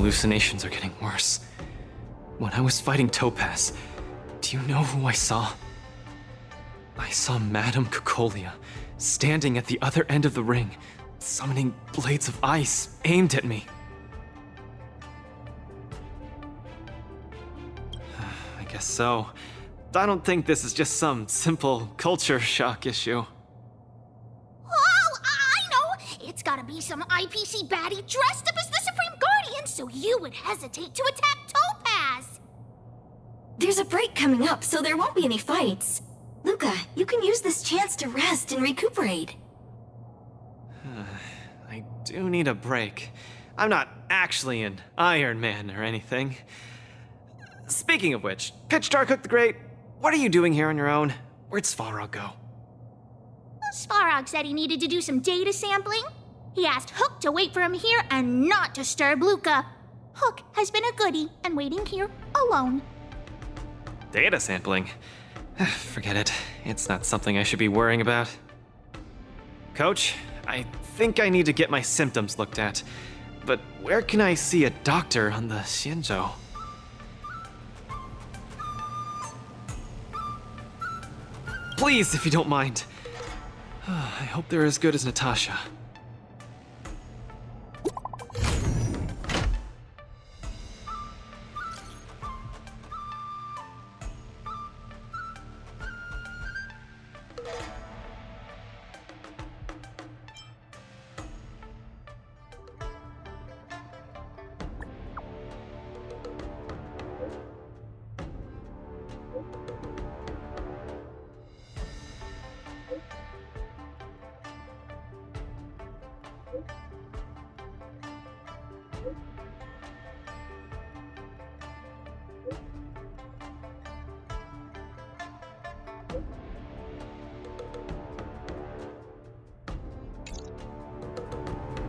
hallucinations are getting worse. When I was fighting Topaz, do you know who I saw? I saw Madame Cocolia standing at the other end of the ring, summoning blades of ice aimed at me. I guess so. I don't think this is just some simple culture shock issue. Oh, I know! It's gotta be some IPC baddie dressed up as the Supreme Guardian so you would hesitate to attack Topaz! There's a break coming up, so there won't be any fights. Luca, you can use this chance to rest and recuperate. I do need a break. I'm not actually an Iron Man or anything. Speaking of which, Pitch Dark Hook the Great, what are you doing here on your own? Where'd Svarog go? Svarog said he needed to do some data sampling. He asked Hook to wait for him here and not disturb Luca. Hook has been a goodie and waiting here alone. Data sampling? Forget it. It's not something I should be worrying about. Coach, I think I need to get my symptoms looked at. But where can I see a doctor on the Xianzhou? Please, if you don't mind. I hope they're as good as Natasha.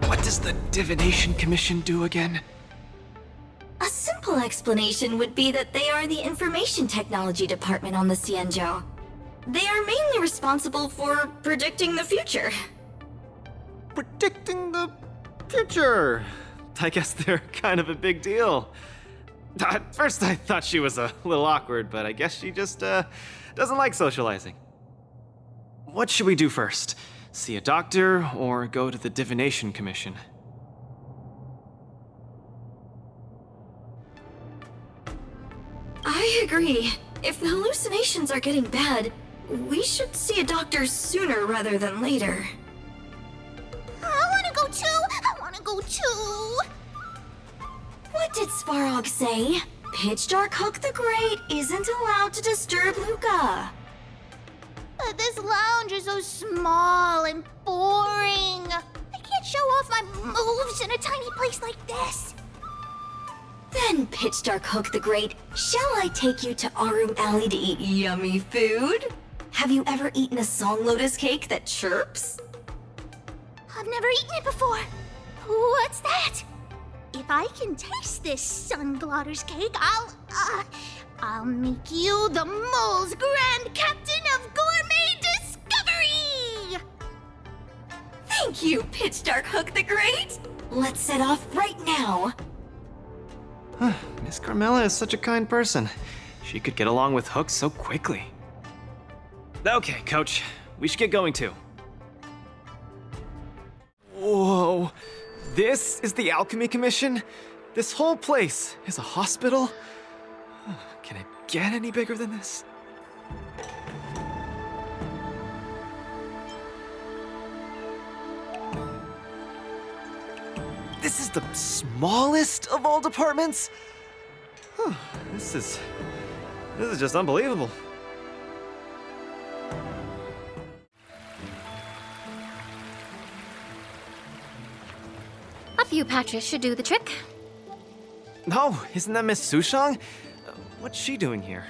What does the Divination Commission do again? A simple explanation would be that they are the Information Technology Department on the Xianzhou. They are mainly responsible for predicting the future. Predicting the future. I guess they're kind of a big deal. At first I thought she was a little awkward, but I guess she just doesn't like socializing. What should we do first? See a doctor or go to the Divination Commission? I agree. If the hallucinations are getting bad, we should see a doctor sooner rather than later. I wanna go too! I wanna go too! What did Svarog say? Pitch Dark Hook the Great isn't allowed to disturb Luca. But this lounge is so small and boring. I can't show off my moves in a tiny place like this. Then, Pitch Dark Hook the Great, shall I take you to Arum Alley to eat yummy food? Have you ever eaten a song lotus cake that chirps? I've never eaten it before. What's that? If I can taste this Sunglotter's cake, I'll make you the mole's grand captain of gourmet discovery! Thank you, Pitch Dark Hook the Great! Let's set off right now. Miss Carmela is such a kind person. She could get along with Hook so quickly. Okay, Coach. We should get going too. Whoa. This is the Alchemy Commission? This whole place is a hospital? Can it get any bigger than this? This is the smallest of all departments? This is just unbelievable. A few patches should do the trick. No, isn't that Miss Sushang? What's she doing here?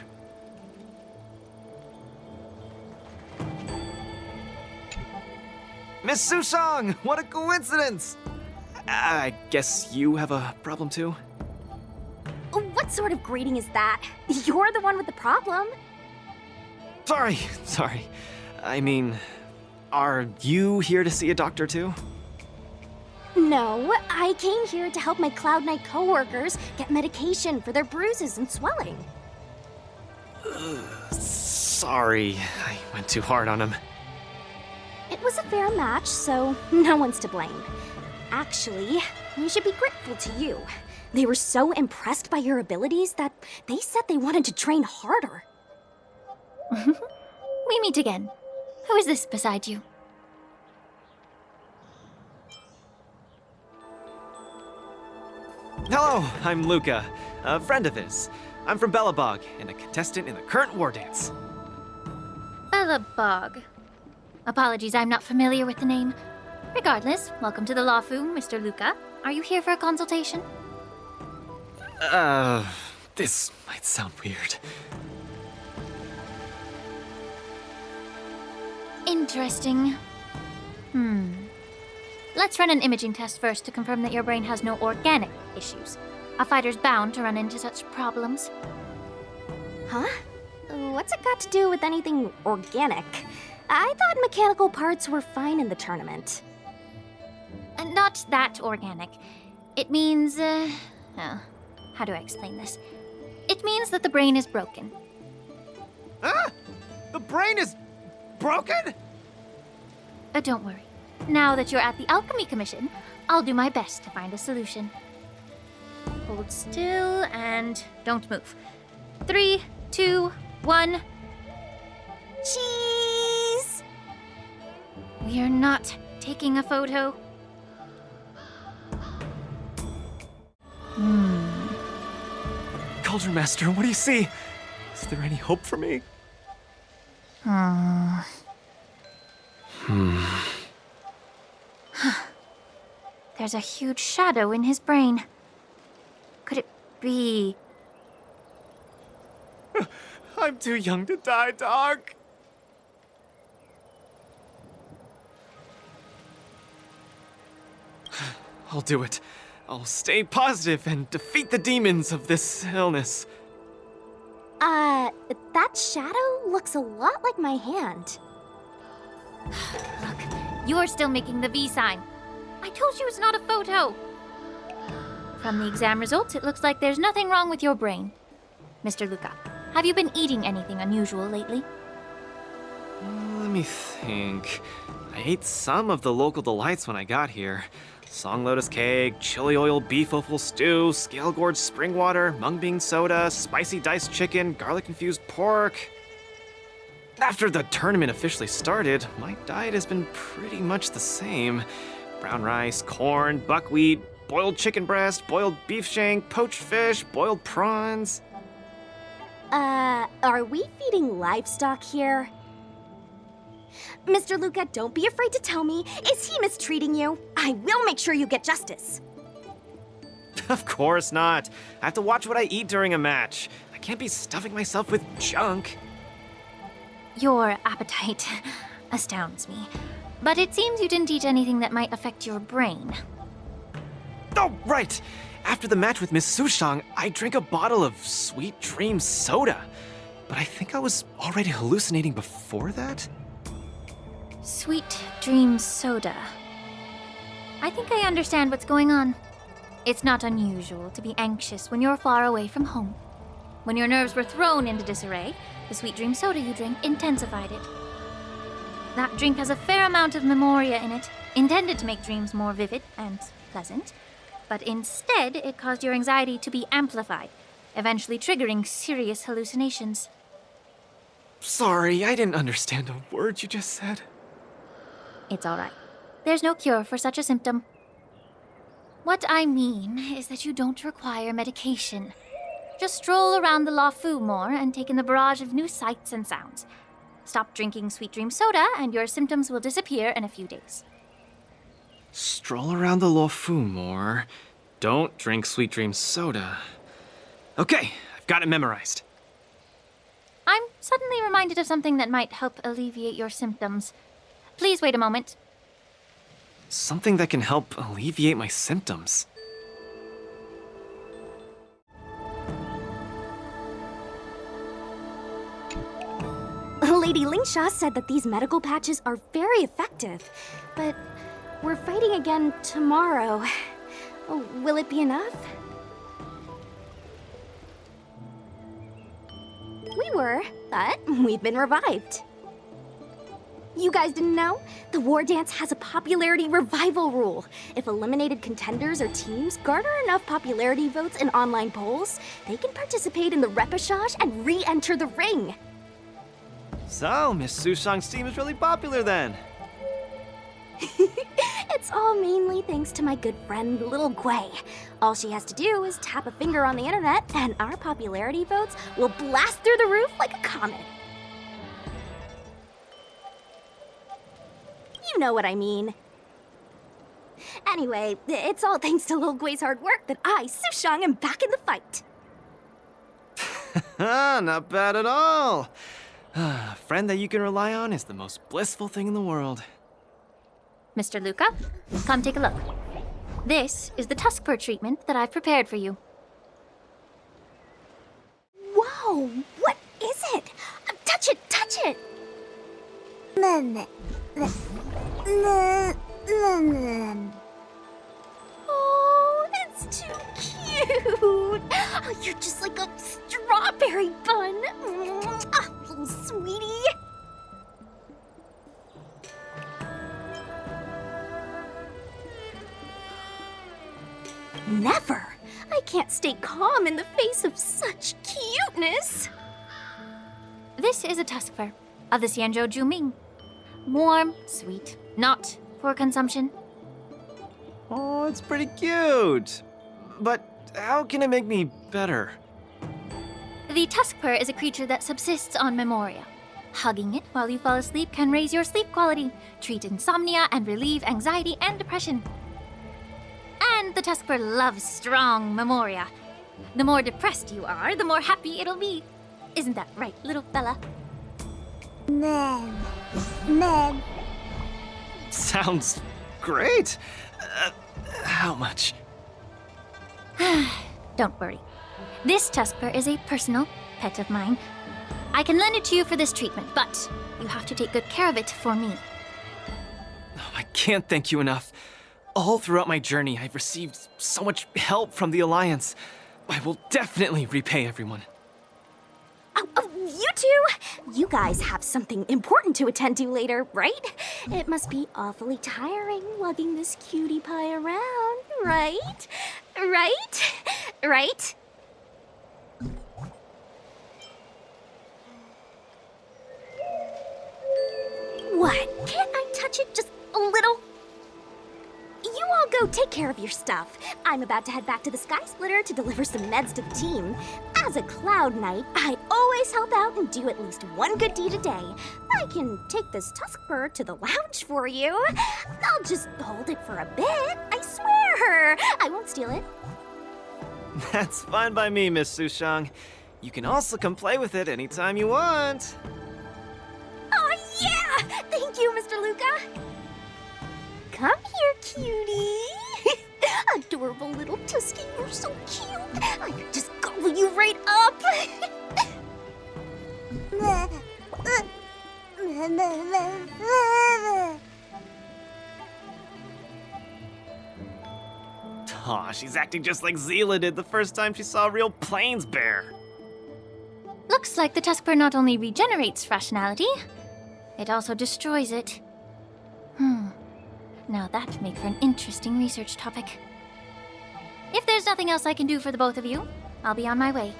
Miss Sushang! What a coincidence! I guess you have a problem too? What sort of greeting is that? You're the one with the problem. Sorry. I mean, are you here to see a doctor too? No, I came here to help my Cloud Knight coworkers get medication for their bruises and swelling. Sorry, I went too hard on him. It was a fair match, so no one's to blame. Actually, we should be grateful to you. They were so impressed by your abilities that they said they wanted to train harder. We meet again. Who is this beside you? Hello, I'm Luca, a friend of his. I'm from Belobog, and a contestant in the current war dance. Belobog. Apologies, I'm not familiar with the name. Regardless, welcome to the Lawfu, Mr. Luca. Are you here for a consultation? This might sound weird. Interesting. Let's run an imaging test first to confirm that your brain has no organic issues. A fighter's bound to run into such problems. Huh? What's it got to do with anything organic? I thought mechanical parts were fine in the tournament. Not that organic. It means, how do I explain this? It means that the brain is broken. Ah! The brain is broken? Don't worry. Now that you're at the Alchemy Commission, I'll do my best to find a solution. Hold still and don't move. 3, 2, 1. Cheese! We're not taking a photo. Cauldron Master, what do you see? Is there any hope for me? There's a huge shadow in his brain. Could it be... I'm too young to die, dog. I'll do it. I'll stay positive and defeat the demons of this illness. That shadow looks a lot like my hand. Look, you're still making the V sign. I told you it's not a photo. From the exam results, it looks like there's nothing wrong with your brain. Mr. Luca, have you been eating anything unusual lately? Let me think. I ate some of the local delights when I got here. Song lotus cake, chili oil beef offal stew, scale gorge spring water, mung bean soda, spicy diced chicken, garlic infused pork. After the tournament officially started, my diet has been pretty much the same. Brown rice, corn, buckwheat, boiled chicken breast, boiled beef shank, poached fish, boiled prawns. Are we feeding livestock here? Mr. Luca, don't be afraid to tell me. Is he mistreating you? I will make sure you get justice. Of course not. I have to watch what I eat during a match. I can't be stuffing myself with junk. Your appetite astounds me. But it seems you didn't eat anything that might affect your brain. Oh, right! After the match with Miss Sushang, I drank a bottle of Sweet Dream soda. But I think I was already hallucinating before that? Sweet Dream Soda. I think I understand what's going on. It's not unusual to be anxious when you're far away from home. When your nerves were thrown into disarray, the Sweet Dream Soda you drank intensified it. That drink has a fair amount of memoria in it, intended to make dreams more vivid and pleasant, but instead it caused your anxiety to be amplified, eventually triggering serious hallucinations. Sorry, I didn't understand a word you just said. It's all right. There's no cure for such a symptom. What I mean is that you don't require medication. Just stroll around the Lawfu more and take in the barrage of new sights and sounds. Stop drinking Sweet Dream Soda and your symptoms will disappear in a few days. Stroll around the Lawfu more. Don't drink Sweet Dream soda. Okay, I've got it memorized. I'm suddenly reminded of something that might help alleviate your symptoms. Please wait a moment. Something that can help alleviate my symptoms. Lady Lingsha said that these medical patches are very effective, but We're fighting again tomorrow. Oh, will it be enough? We were, but we've been revived. You guys didn't know? The Wardance has a popularity revival rule. If eliminated contenders or teams garner enough popularity votes in online polls, they can participate in the repechage and re-enter the ring. So, Miss Sushang's team is really popular then. It's all mainly thanks to my good friend, Little Gwei. All she has to do is tap a finger on the internet, and our popularity votes will blast through the roof like a comet. You know what I mean. Anyway, it's all thanks to Lil Gwei's hard work that I, Sushang, am back in the fight. Not bad at all. A friend that you can rely on is the most blissful thing in the world. Mr. Luca, come take a look. This is the tusk fur treatment that I've prepared for you. Whoa, what is it? Touch it, touch it! Oh, it's too cute! Oh, you're just like a strawberry bun! Ah, little sweetie! Never! I can't stay calm in the face of such cuteness! This is a tusk fur of the Xianzhou Juming. Warm, sweet, not for consumption. Oh, it's pretty cute. But how can it make me better? The tusk fur is a creature that subsists on memoria. Hugging it while you fall asleep can raise your sleep quality, treat insomnia, and relieve anxiety and depression. And the tusk fur loves strong memoria. The more depressed you are, the more happy it'll be. Isn't that right, little fella? Sounds great. How much? Don't worry. This tusk fur is a personal pet of mine. I can lend it to you for this treatment, but you have to take good care of it for me. Oh, I can't thank you enough. All throughout my journey, I've received so much help from the Alliance. I will definitely repay everyone. Oh, you two! You guys have something important to attend to later, right? It must be awfully tiring lugging this cutie pie around, right? Right? What? Can't I touch it just a little? You all go take care of your stuff. I'm about to head back to the Sky Splitter to deliver some meds to the team. As a Cloud Knight, I always help out and do at least one good deed a day. I can take this tusk fur to the lounge for you. I'll just hold it for a bit. I swear. I won't steal it. That's fine by me, Miss Sushang. You can also come play with it anytime you want. Oh, yeah! Thank you, Mr. Luca. Come here, cutie. Adorable little Tusky, you're so cute. I could just gobble you right up. Aw, she's acting just like Zila did the first time she saw a real plains bear. Looks like the tusk fur not only regenerates rationality, it also destroys it. Now that'd make for an interesting research topic. If there's nothing else I can do for the both of you, I'll be on my way.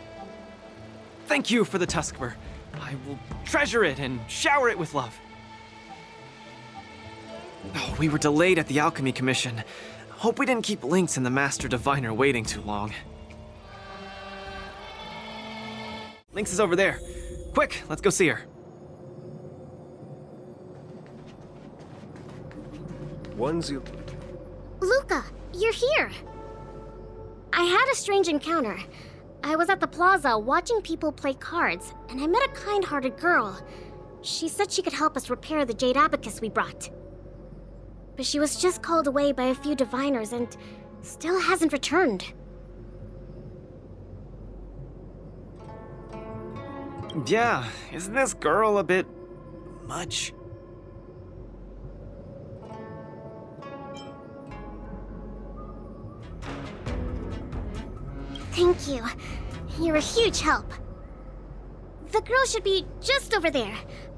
Thank you for the tusk fur. I will treasure it and shower it with love. Oh, we were delayed at the Alchemy Commission. Hope we didn't keep Lynx and the Master Diviner waiting too long. Lynx is over there. Quick, let's go see her. Luca, you're here! I had a strange encounter. I was at the plaza watching people play cards, and I met a kind-hearted girl. She said she could help us repair the Jade Abacus we brought. But she was just called away by a few diviners and still hasn't returned. Yeah, isn't this girl a bit much? Thank you. You're a huge help. The girl should be just over there,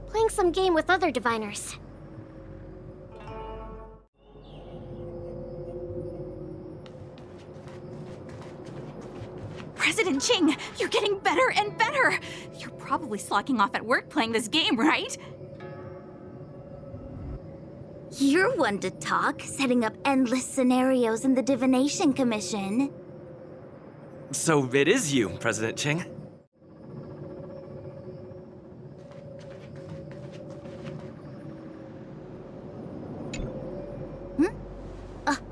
playing some game with other diviners. President Ching, you're getting better and better! You're probably slacking off at work playing this game, right? You're one to talk, setting up endless scenarios in the Divination Commission. So it is you, President Ching.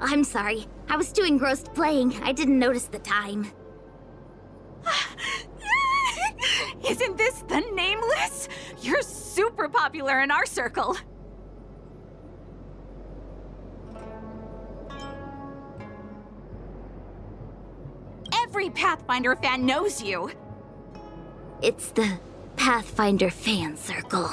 I'm sorry. I was too engrossed playing. I didn't notice the time. Isn't this the Nameless? You're super popular in our circle. Every Pathfinder fan knows you. It's the Pathfinder fan circle.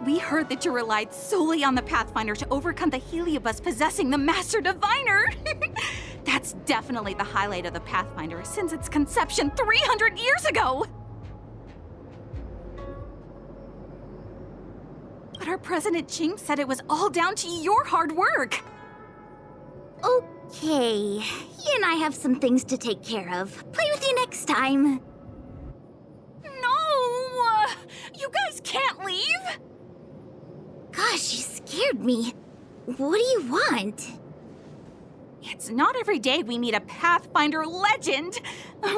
We heard that you relied solely on the Pathfinder to overcome the Heliobus possessing the Master Diviner. That's definitely the highlight of the Pathfinder since its conception 300 years ago. But our President Ching said it was all down to your hard work. Okay, he and I have some things to take care of. Play with you next time. No! You guys can't leave! Gosh, you scared me. What do you want? It's not every day we meet a Pathfinder legend.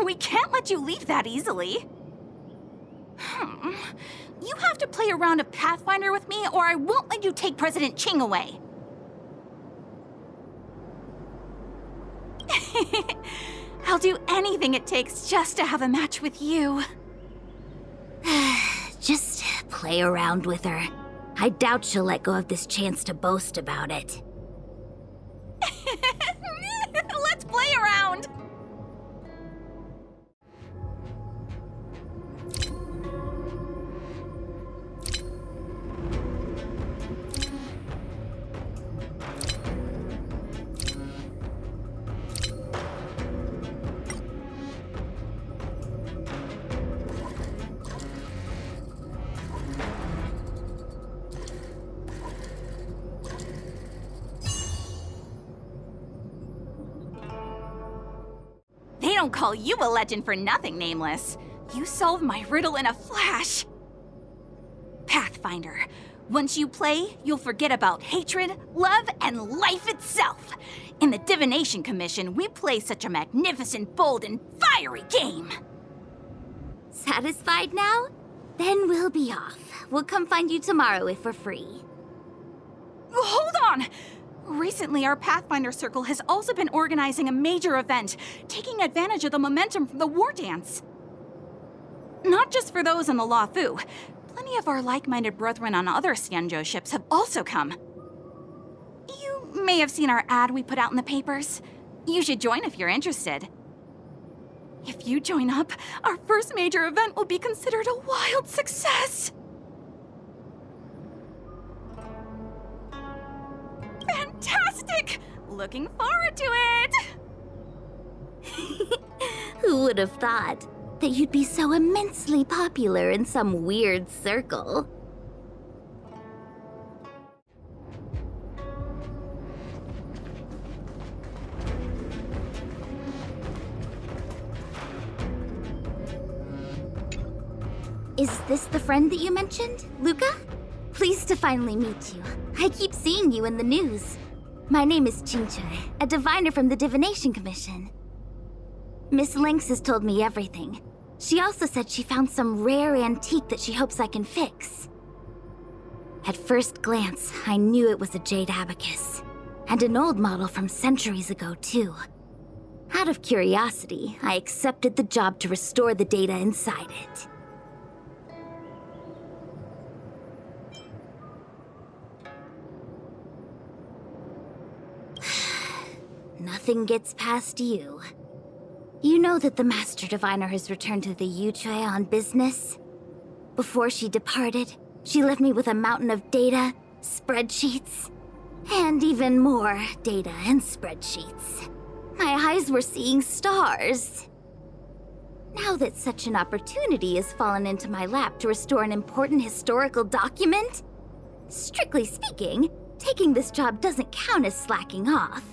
We can't let you leave that easily. You have to play a round of Pathfinder with me, or I won't let you take President Ching away. I'll do anything it takes just to have a match with you. Just play around with her. I doubt she'll let go of this chance to boast about it. Let's play around! They don't call you a legend for nothing, Nameless. You solved my riddle in a flash. Pathfinder, once you play, you'll forget about hatred, love, and life itself. In the Divination Commission, we play such a magnificent, bold, and fiery game. Satisfied now? Then we'll be off. We'll come find you tomorrow if we're free. Hold on! Recently, our Pathfinder Circle has also been organizing a major event, taking advantage of the momentum from the War Dance. Not just for those in the Law Fu. Plenty of our like-minded brethren on other Xianzhou ships have also come. You may have seen our ad we put out in the papers. You should join if you're interested. If you join up, our first major event will be considered a wild success. Fantastic! Looking forward to it! Who would have thought that you'd be so immensely popular in some weird circle? Is this the friend that you mentioned, Luca? Pleased to finally meet you. I keep seeing you in the news. My name is Chinchoy, a diviner from the Divination Commission. Miss Lynx has told me everything. She also said she found some rare antique that she hopes I can fix. At first glance, I knew it was a jade abacus, and an old model from centuries ago, too. Out of curiosity, I accepted the job to restore the data inside it. Nothing gets past you. You know that the Master Diviner has returned to the Yuchui on business? Before she departed, she left me with a mountain of data, spreadsheets, and even more data and spreadsheets. My eyes were seeing stars. Now that such an opportunity has fallen into my lap to restore an important historical document, strictly speaking, taking this job doesn't count as slacking off.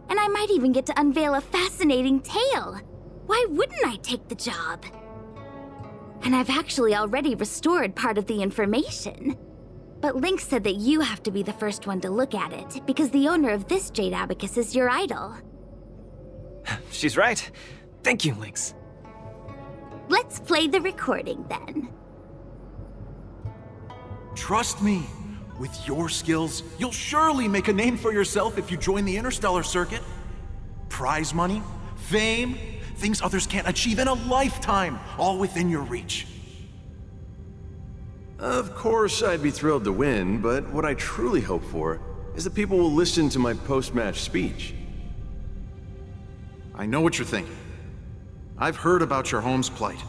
And I might even get to unveil a fascinating tale. Why wouldn't I take the job? And I've actually already restored part of the information. But Link said that you have to be the first one to look at it, because the owner of this Jade Abacus is your idol. She's right. Thank you, Lynx. Let's play the recording then. Trust me, with your skills, you'll surely make a name for yourself if you join the interstellar circuit. Prize money, fame, things others can't achieve in a lifetime, all within your reach. Of course, I'd be thrilled to win, but what I truly hope for is that people will listen to my post-match speech. I know what you're thinking. I've heard about your home's plight.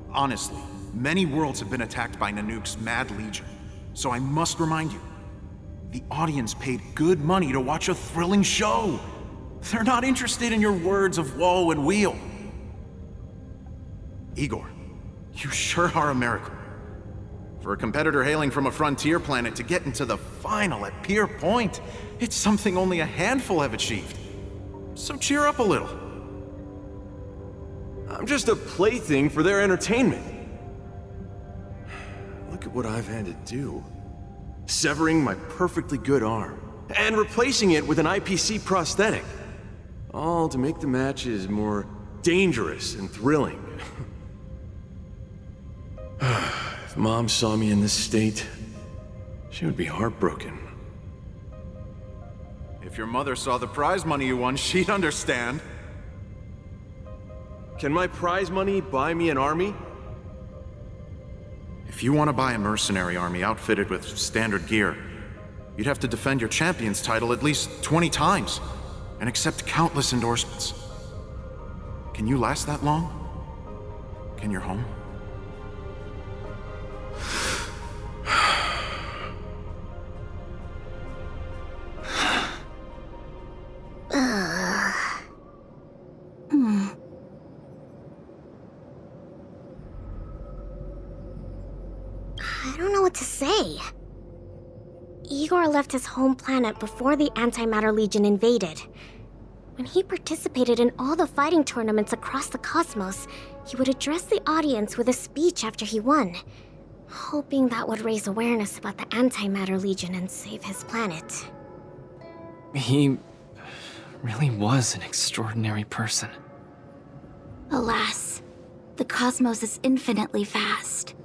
Honestly, many worlds have been attacked by Nanook's Mad Legion, so I must remind you, the audience paid good money to watch a thrilling show. They're not interested in your words of woe and weal. Igor, you sure are a miracle. For a competitor hailing from a frontier planet to get into the final at Pier Point, it's something only a handful have achieved. So cheer up a little. I'm just a plaything for their entertainment. Look at what I've had to do. Severing my perfectly good arm, and replacing it with an IPC prosthetic. All to make the matches more dangerous and thrilling. If Mom saw me in this state, she would be heartbroken. If your mother saw the prize money you won, she'd understand. Can my prize money buy me an army? If you want to buy a mercenary army outfitted with standard gear, you'd have to defend your champion's title at least 20 times, and accept countless endorsements. Can you last that long? Can your home? I don't know what to say. Igor left his home planet before the Antimatter Legion invaded. When he participated in all the fighting tournaments across the cosmos, he would address the audience with a speech after he won, hoping that would raise awareness about the Antimatter Legion and save his planet. He really was an extraordinary person. Alas, the cosmos is infinitely vast,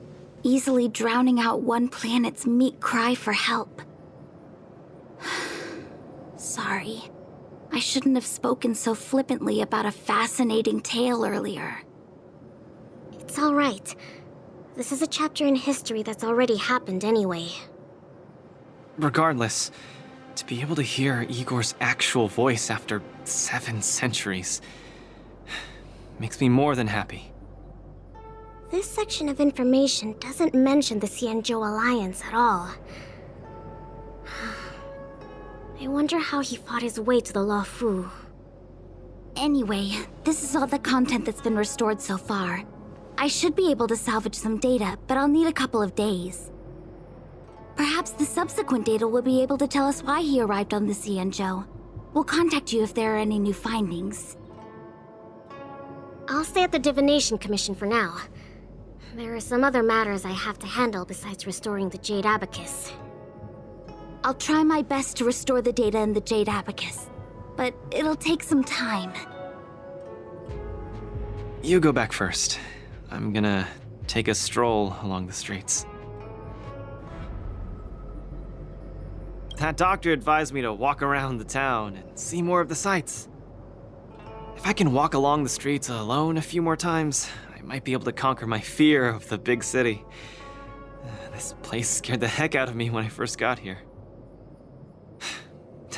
easily drowning out one planet's meek cry for help. Sorry. I shouldn't have spoken so flippantly about a fascinating tale earlier. It's all right. This is a chapter in history that's already happened anyway. Regardless, to be able to hear Igor's actual voice after 7 centuries makes me more than happy. This section of information doesn't mention the Xianzhou Alliance at all. I wonder how he fought his way to the Luofu. Anyway, this is all the content that's been restored so far. I should be able to salvage some data, but I'll need a couple of days. Perhaps the subsequent data will be able to tell us why he arrived on the Xianzhou. We'll contact you if there are any new findings. I'll stay at the Divination Commission for now. There are some other matters I have to handle besides restoring the Jade Abacus. I'll try my best to restore the data in the Jade Abacus, but it'll take some time. You go back first. I'm gonna take a stroll along the streets. That doctor advised me to walk around the town and see more of the sights. If I can walk along the streets alone a few more times, I might be able to conquer my fear of the big city. This place scared the heck out of me when I first got here.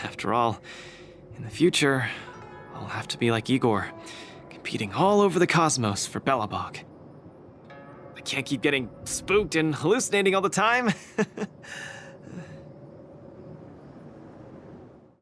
After all, in the future, I'll have to be like Igor, competing all over the cosmos for Belobog. I can't keep getting spooked and hallucinating all the time.